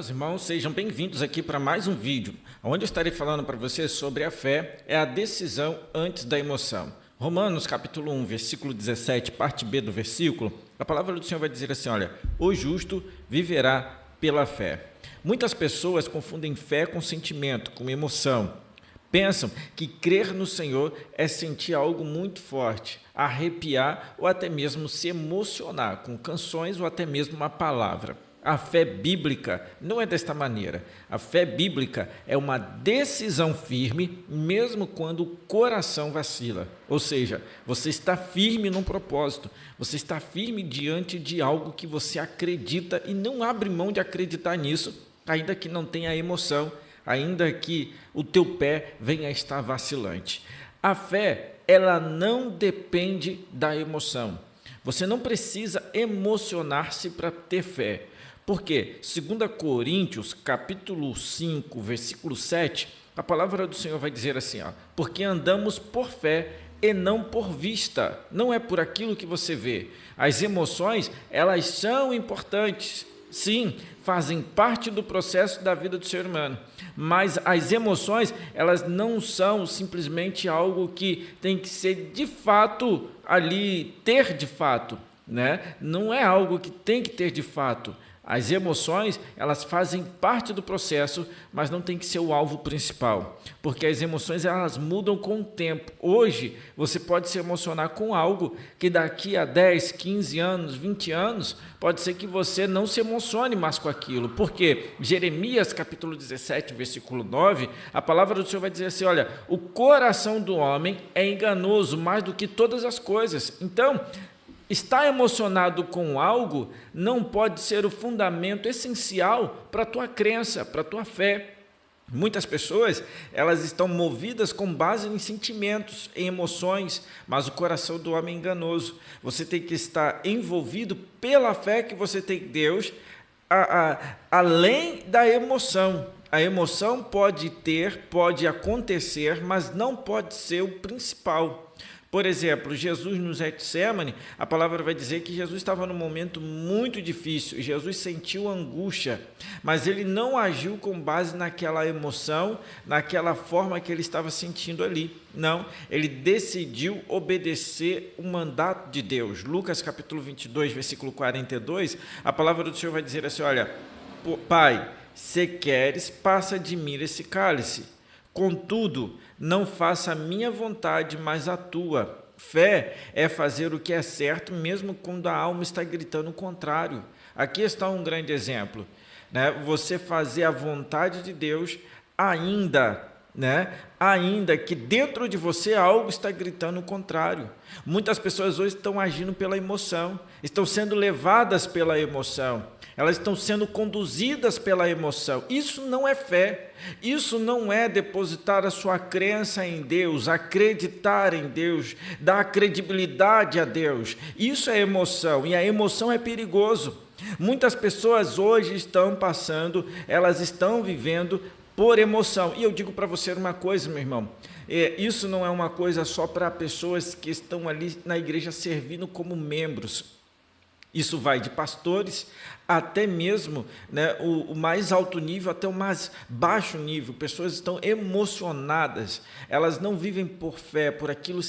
meus irmãos, sejam bem-vindos aqui para mais um vídeo, onde eu estarei falando para vocês sobre a fé, é a decisão antes da emoção. Romanos capítulo 1, versículo 17, parte B do versículo, a palavra do Senhor vai dizer assim, olha, o justo viverá pela fé. Muitas pessoas confundem fé com sentimento, com emoção. Pensam que crer no Senhor é sentir algo muito forte, arrepiar ou até mesmo se emocionar com canções ou até mesmo uma palavra. A fé bíblica não é desta maneira. A fé bíblica é uma decisão firme, mesmo quando o coração vacila. Ou seja, você está firme num propósito, você está firme diante de algo que você acredita e não abre mão de acreditar nisso, ainda que não tenha emoção, ainda que o teu pé venha a estar vacilante. A fé, ela não depende da emoção. Você não precisa emocionar-se para ter fé. Porque, 2 Coríntios, capítulo 5, versículo 7, a palavra do Senhor vai dizer assim, ó, porque andamos por fé e não por vista, não é por aquilo que você vê. As emoções, elas são importantes, sim, fazem parte do processo da vida do ser humano, mas as emoções, elas não são simplesmente algo que tem que ser de fato ali, ter de fato, né? Não é algo que tem que ter de fato. As emoções, elas fazem parte do processo, mas não tem que ser o alvo principal, porque as emoções, elas mudam com o tempo. Hoje, você pode se emocionar com algo que daqui a 10, 15 anos, 20 anos, pode ser que você não se emocione mais com aquilo, porque Jeremias, capítulo 17, versículo 9, a palavra do Senhor vai dizer assim, olha, o coração do homem é enganoso mais do que todas as coisas. Então, estar emocionado com algo não pode ser o fundamento essencial para a tua crença, para a tua fé. Muitas pessoas, elas estão movidas com base em sentimentos, em emoções, mas o coração do homem é enganoso. Você tem que estar envolvido pela fé que você tem em Deus, além da emoção. A emoção pode acontecer, mas não pode ser o principal. Por exemplo, Jesus no Getsêmani, a palavra vai dizer que Jesus estava num momento muito difícil, Jesus sentiu angústia, mas ele não agiu com base naquela emoção, naquela forma que ele estava sentindo ali. Não, ele decidiu obedecer o mandato de Deus. Lucas capítulo 22, versículo 42, a palavra do Senhor vai dizer assim, olha, Pai, se queres, passa de mim esse cálice. Contudo, não faça a minha vontade, mas a tua. Fé é fazer o que é certo, mesmo quando a alma está gritando o contrário. Aqui está um grande exemplo, né? Você fazer a vontade de Deus ainda que dentro de você algo está gritando o contrário. Muitas pessoas hoje estão agindo pela emoção, estão sendo levadas pela emoção, elas estão sendo conduzidas pela emoção. Isso não é fé, isso não é depositar a sua crença em Deus, acreditar em Deus, dar credibilidade a Deus. Isso é emoção, e a emoção é perigoso. Muitas pessoas hoje estão passando, elas estão vivendo por emoção. E eu digo para você uma coisa, meu irmão, isso não é uma coisa só para pessoas que estão ali na igreja servindo como membros. Isso vai de pastores até mesmo, né, o mais alto nível até o mais baixo nível. Pessoas estão emocionadas, elas não vivem por fé, por aquilo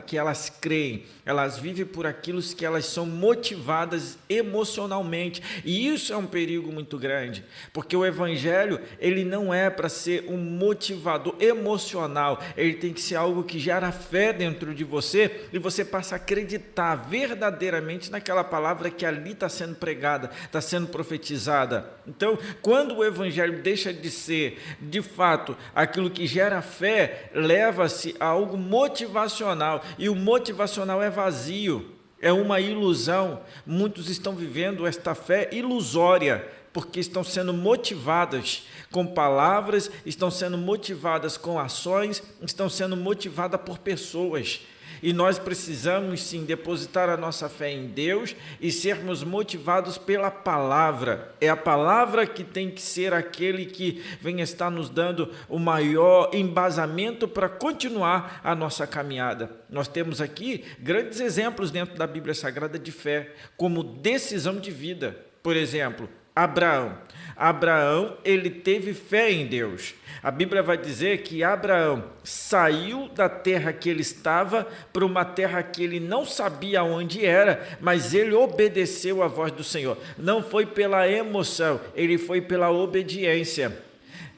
que elas creem, elas vivem por aquilo que elas são motivadas emocionalmente, e isso é um perigo muito grande, porque o evangelho, ele não é para ser um motivador emocional, ele tem que ser algo que gera fé dentro de você, e você passa a acreditar verdadeiramente naquela palavra que ali está sendo pregada, está sendo profetizada. Então, quando o evangelho deixa de ser, de fato, aquilo que gera fé, leva-se a algo motivacional, e o motivacional é vazio, é uma ilusão. Muitos estão vivendo esta fé ilusória, porque estão sendo motivadas com palavras, estão sendo motivadas com ações, estão sendo motivadas por pessoas. E nós precisamos sim depositar a nossa fé em Deus e sermos motivados pela palavra. É a palavra que tem que ser aquele que vem estar nos dando o maior embasamento para continuar a nossa caminhada. Nós temos aqui grandes exemplos dentro da Bíblia Sagrada de fé, como decisão de vida. Por exemplo, Abraão. Abraão, ele teve fé em Deus. A Bíblia vai dizer que Abraão saiu da terra que ele estava para uma terra que ele não sabia onde era, mas ele obedeceu à voz do Senhor. Não foi pela emoção, ele foi pela obediência.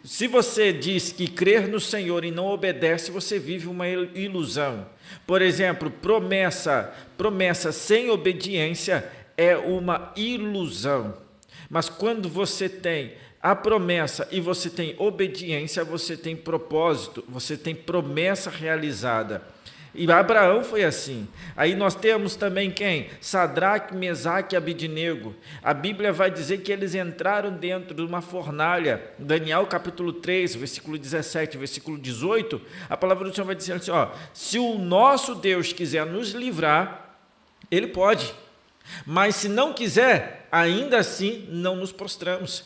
Se você diz que crer no Senhor e não obedece, você vive uma ilusão. Por exemplo, promessa sem obediência é uma ilusão. Mas quando você tem a promessa e você tem obediência, você tem propósito, você tem promessa realizada. E Abraão foi assim. Aí nós temos também quem? Sadraque, Mesaque e Abidnego. A Bíblia vai dizer que eles entraram dentro de uma fornalha. Daniel capítulo 3, versículo 17, versículo 18, a palavra do Senhor vai dizer assim, se o nosso Deus quiser nos livrar, Ele pode. Mas se não quiser, ainda assim não nos prostramos.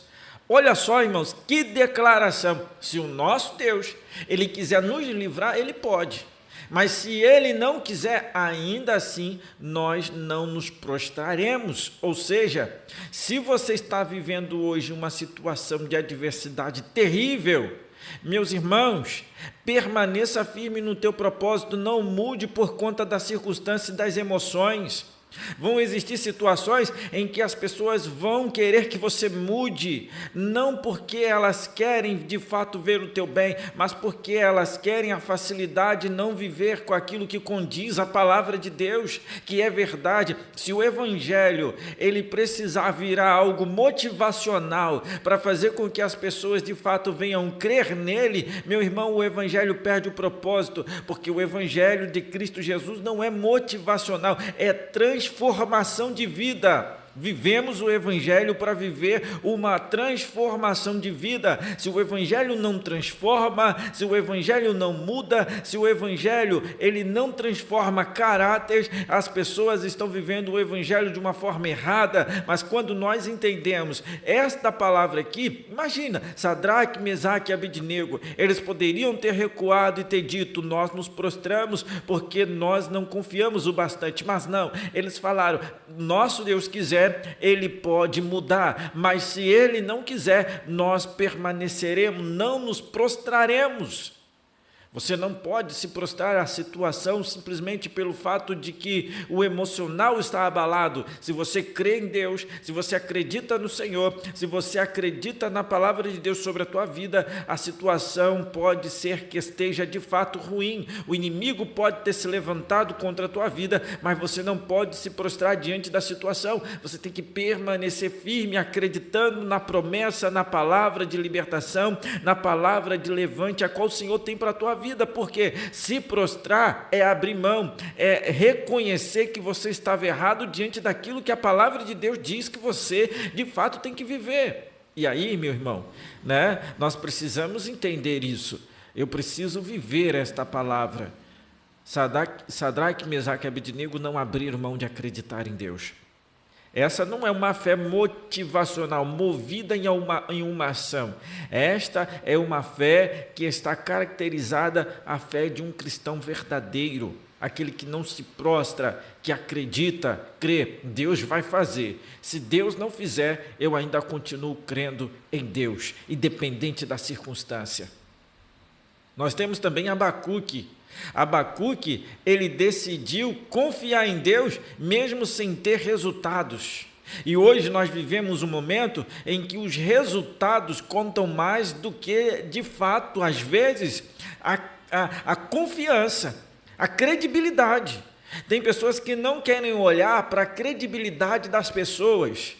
Olha só, irmãos, que declaração. Se o nosso Deus, Ele quiser nos livrar, Ele pode. Mas se Ele não quiser, ainda assim nós não nos prostraremos. Ou seja, se você está vivendo hoje uma situação de adversidade terrível, meus irmãos, permaneça firme no teu propósito, não mude por conta da circunstância e das emoções. Vão existir situações em que as pessoas vão querer que você mude, não porque elas querem de fato ver o teu bem, mas porque elas querem a facilidade de não viver com aquilo que condiz a palavra de Deus, que é verdade. Se o evangelho, ele precisar virar algo motivacional para fazer com que as pessoas de fato venham crer nele, meu irmão, o evangelho perde o propósito, porque o evangelho de Cristo Jesus não é motivacional, é transformação de vida. Vivemos o evangelho para viver uma transformação de vida. Se o evangelho não transforma, se o evangelho não muda, se o evangelho ele não transforma caráteres, as pessoas estão vivendo o evangelho de uma forma errada. Mas quando nós entendemos esta palavra aqui, imagina, Sadraque, Mesaque e Abidnego, eles poderiam ter recuado e ter dito, nós nos prostramos porque nós não confiamos o bastante, mas não, eles falaram, nosso Deus quiser, Ele pode mudar, mas se Ele não quiser, nós permaneceremos, não nos prostraremos. Você não pode se prostrar à situação simplesmente pelo fato de que o emocional está abalado. Se você crê em Deus, se você acredita no Senhor, se você acredita na palavra de Deus sobre a tua vida, a situação pode ser que esteja de fato ruim. O inimigo pode ter se levantado contra a tua vida, mas você não pode se prostrar diante da situação. Você tem que permanecer firme, acreditando na promessa, na palavra de libertação, na palavra de levante, a qual o Senhor tem para a tua vida. Porque se prostrar é abrir mão, é reconhecer que você estava errado diante daquilo que a palavra de Deus diz que você de fato tem que viver. E aí, meu irmão, nós precisamos entender isso. Eu preciso viver esta palavra. Sadraque, Mesaque e Abidnego não abriram mão de acreditar em Deus. Essa não é uma fé motivacional, movida em uma ação. Esta é uma fé que está caracterizada a fé de um cristão verdadeiro, aquele que não se prostra, que acredita, crê, Deus vai fazer. Se Deus não fizer, eu ainda continuo crendo em Deus, independente da circunstância. Nós temos também Abacuque. Abacuque, ele decidiu confiar em Deus mesmo sem ter resultados. E hoje nós vivemos um momento em que os resultados contam mais do que, de fato, às vezes, a confiança, a credibilidade. Tem pessoas que não querem olhar para a credibilidade das pessoas,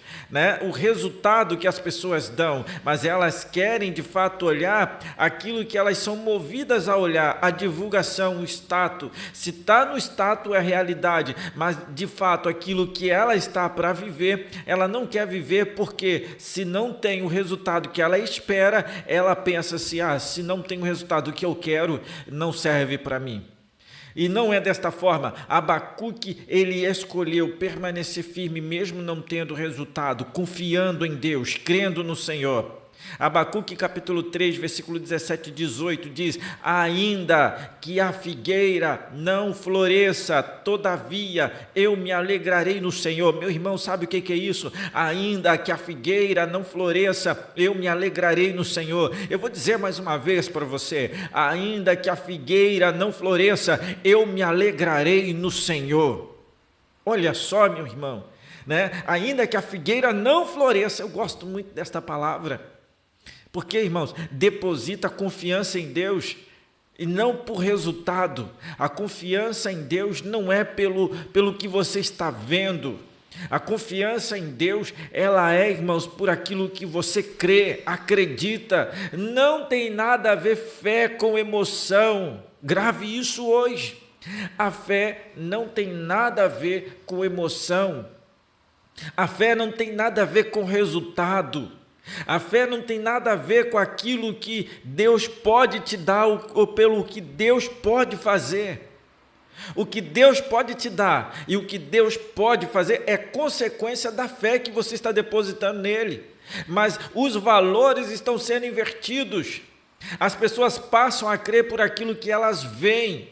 o resultado que as pessoas dão, mas elas querem de fato olhar aquilo que elas são movidas a olhar, a divulgação, o status. Se está no status é realidade, mas de fato aquilo que ela está para viver, ela não quer viver porque se não tem o resultado que ela espera, ela pensa assim, se não tem o resultado que eu quero, não serve para mim. E não é desta forma. Abacuque, ele escolheu permanecer firme, mesmo não tendo resultado, confiando em Deus, crendo no Senhor. Abacuque capítulo 3, versículo 17 e 18 diz: ainda que a figueira não floresça, todavia eu me alegrarei no Senhor. Meu irmão, sabe o que é isso? Ainda que a figueira não floresça, eu me alegrarei no Senhor. Eu vou dizer mais uma vez para você: ainda que a figueira não floresça, eu me alegrarei no Senhor. Olha só, meu irmão, né? Ainda que a figueira não floresça, eu gosto muito desta palavra. Porque, irmãos, deposita confiança em Deus e não por resultado. A confiança em Deus não é pelo que você está vendo. A confiança em Deus, ela é, irmãos, por aquilo que você crê, acredita. Não tem nada a ver fé com emoção. Grave isso hoje. A fé não tem nada a ver com emoção. A fé não tem nada a ver com resultado. A fé não tem nada a ver com aquilo que Deus pode te dar ou pelo que Deus pode fazer. O que Deus pode te dar e o que Deus pode fazer é consequência da fé que você está depositando nele. Mas os valores estão sendo invertidos. As pessoas passam a crer por aquilo que elas veem.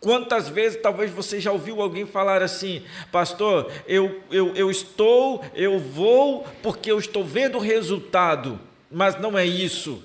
Quantas vezes talvez você já ouviu alguém falar assim: pastor, eu vou porque eu estou vendo o resultado, mas não é isso.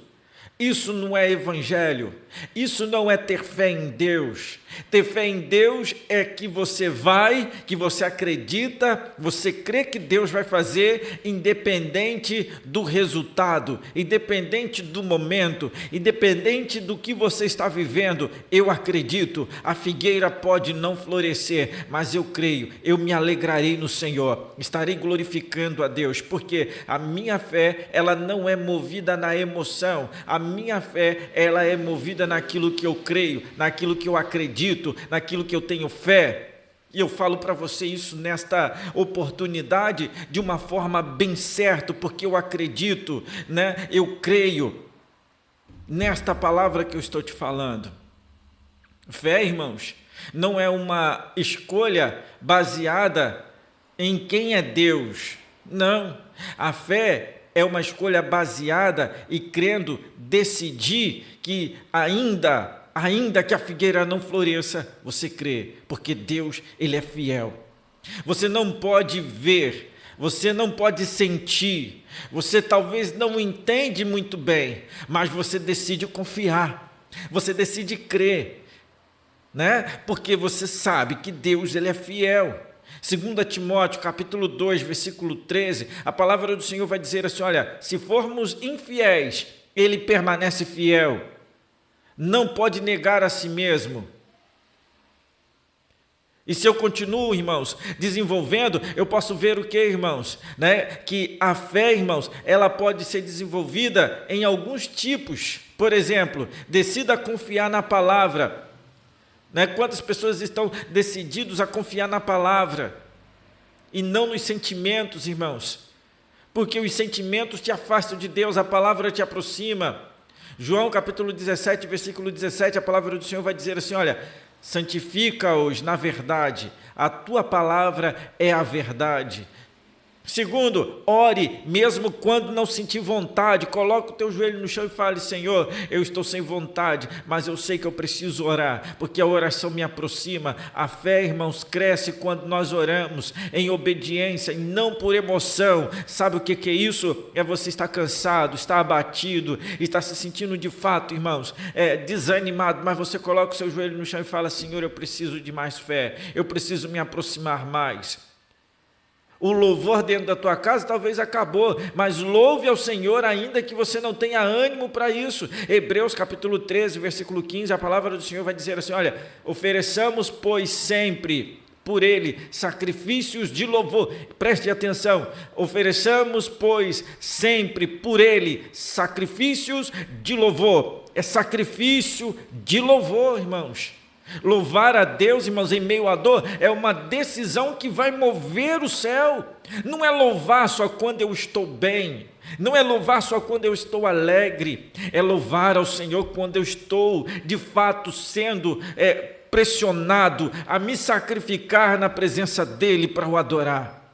Isso não é evangelho, isso não é ter fé em Deus. Ter fé em Deus é que você vai, que você acredita, você crê que Deus vai fazer, independente do resultado, independente do momento, independente do que você está vivendo. Eu acredito, a figueira pode não florescer, mas eu creio, eu me alegrarei no Senhor, estarei glorificando a Deus, porque a minha fé, ela não é movida na emoção, a minha fé, ela é movida naquilo que eu creio, naquilo que eu acredito, naquilo que eu tenho fé. E eu falo para você isso nesta oportunidade de uma forma bem certa, porque eu acredito, né? Eu creio nesta palavra que eu estou te falando. Fé, irmãos, não é uma escolha baseada em quem é Deus. Não, a fé é uma escolha baseada e crendo, decidir que ainda que a figueira não floresça, você crê, porque Deus, Ele é fiel. Você não pode ver, você não pode sentir, você talvez não entende muito bem, mas você decide confiar, você decide crer, né? Porque você sabe que Deus, Ele é fiel. 2 Timóteo, capítulo 2, versículo 13, a palavra do Senhor vai dizer assim: olha, se formos infiéis, Ele permanece fiel, não pode negar a si mesmo. E se eu continuo, irmãos, desenvolvendo, eu posso ver o que, irmãos? Né? Que a fé, irmãos, ela pode ser desenvolvida em alguns tipos. Por exemplo, decida confiar na palavra. Né? Quantas pessoas estão decididos a confiar na palavra e não nos sentimentos, irmãos? Porque os sentimentos te afastam de Deus, a palavra te aproxima. João capítulo 17, versículo 17, a palavra do Senhor vai dizer assim: olha, santifica-os na verdade, a tua palavra é a verdade. Segundo, ore mesmo quando não sentir vontade. Coloque o teu joelho no chão e fale: Senhor, eu estou sem vontade, mas eu sei que eu preciso orar, porque a oração me aproxima. A fé, irmãos, cresce quando nós oramos em obediência e não por emoção. Sabe o que é isso? É você estar cansado, estar abatido, estar se sentindo de fato, irmãos, desanimado, mas você coloca o seu joelho no chão e fala: Senhor, eu preciso de mais fé, eu preciso me aproximar mais. O louvor dentro da tua casa talvez acabou, mas louve ao Senhor ainda que você não tenha ânimo para isso. Hebreus capítulo 13, versículo 15, a palavra do Senhor vai dizer assim: olha, ofereçamos, pois, sempre por Ele sacrifícios de louvor. Preste atenção, ofereçamos, pois, sempre por Ele sacrifícios de louvor. É sacrifício de louvor, irmãos. Louvar a Deus, irmãos, em meio à dor, é uma decisão que vai mover o céu. Não é louvar só quando eu estou bem, não é louvar só quando eu estou alegre, é louvar ao Senhor quando eu estou, de fato, sendo pressionado a me sacrificar na presença dEle para o adorar.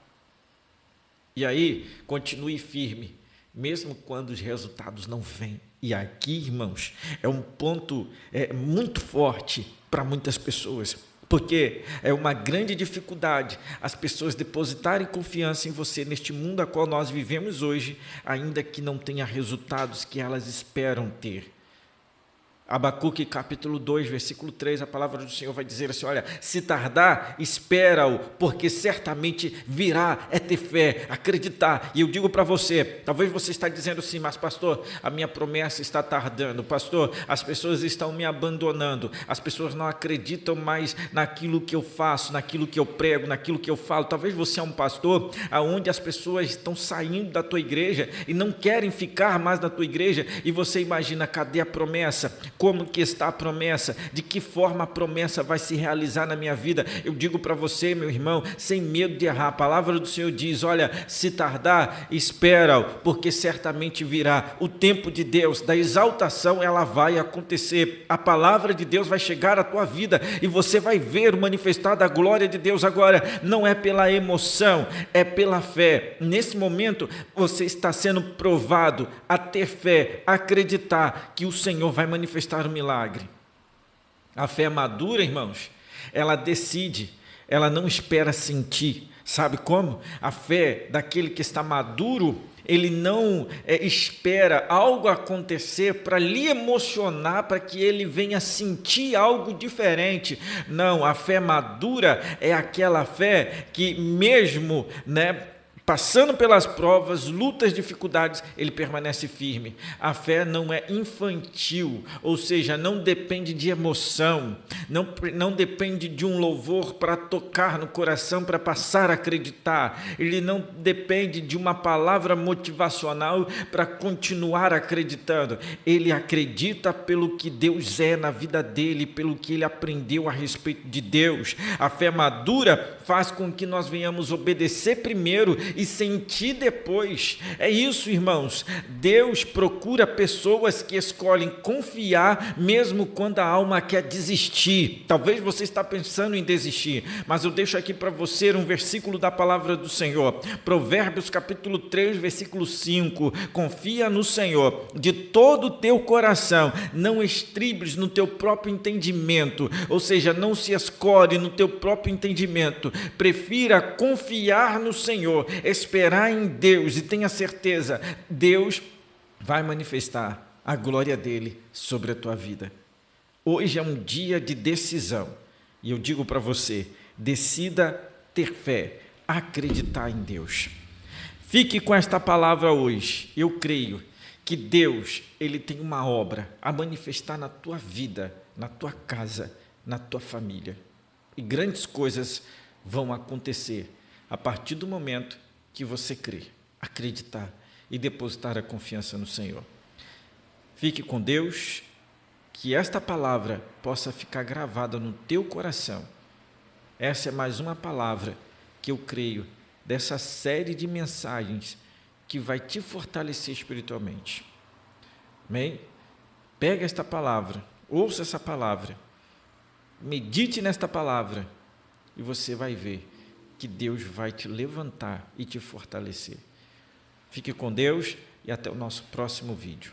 E aí, continue firme, mesmo quando os resultados não vêm. E aqui, irmãos, é um ponto muito forte para muitas pessoas, porque é uma grande dificuldade as pessoas depositarem confiança em você neste mundo a qual nós vivemos hoje, ainda que não tenha resultados que elas esperam ter. Abacuque capítulo 2, versículo 3, a palavra do Senhor vai dizer assim, olha, se tardar, espera-o, porque certamente virá, é ter fé, acreditar. E eu digo para você, talvez você está dizendo assim, mas pastor, a minha promessa está tardando, pastor, as pessoas estão me abandonando, as pessoas não acreditam mais naquilo que eu faço, naquilo que eu prego, naquilo que eu falo. Talvez você é um pastor onde as pessoas estão saindo da tua igreja e não querem ficar mais na tua igreja, e você imagina, cadê a promessa? Como que está a promessa? De que forma a promessa vai se realizar na minha vida? Eu digo para você, meu irmão, sem medo de errar, a palavra do Senhor diz, olha, se tardar, espera-o, porque certamente virá. O tempo de Deus, da exaltação, ela vai acontecer. A palavra de Deus vai chegar à tua vida e você vai ver manifestada a glória de Deus. Agora, não é pela emoção, é pela fé. Nesse momento, você está sendo provado a ter fé, a acreditar que o Senhor vai manifestar o milagre. A fé madura, irmãos, ela decide, ela não espera sentir. Sabe como? A fé daquele que está maduro, ele não espera algo acontecer para lhe emocionar, para que ele venha sentir algo diferente. Não, a fé madura é aquela fé que mesmo, passando pelas provas, lutas, dificuldades, ele permanece firme. A fé não é infantil, ou seja, não depende de emoção, não depende de um louvor para tocar no coração, para passar a acreditar. Ele não depende de uma palavra motivacional para continuar acreditando. Ele acredita pelo que Deus é na vida dele, pelo que ele aprendeu a respeito de Deus. A fé madura faz com que nós venhamos obedecer primeiro e sentir depois. É isso, irmãos. Deus procura pessoas que escolhem confiar mesmo quando a alma quer desistir. Talvez você está pensando em desistir, mas eu deixo aqui para você um versículo da palavra do Senhor. Provérbios capítulo 3, versículo 5. Confia no Senhor de todo o teu coração, não estribes no teu próprio entendimento, ou seja, não se escore no teu próprio entendimento. Prefira confiar no Senhor, esperar em Deus e tenha certeza, Deus vai manifestar a glória dele sobre a tua vida. Hoje é um dia de decisão e eu digo para você, decida ter fé, acreditar em Deus. Fique com esta palavra hoje. Eu creio que Deus, ele tem uma obra a manifestar na tua vida, na tua casa, na tua família. E grandes coisas vão acontecer a partir do momento que você crer, acreditar e depositar a confiança no Senhor. Fique com Deus, que esta palavra possa ficar gravada no teu coração. Essa é mais uma palavra que eu creio dessa série de mensagens que vai te fortalecer espiritualmente. Amém? Pega esta palavra, ouça essa palavra, medite nesta palavra e você vai ver que Deus vai te levantar e te fortalecer. Fique com Deus e até o nosso próximo vídeo.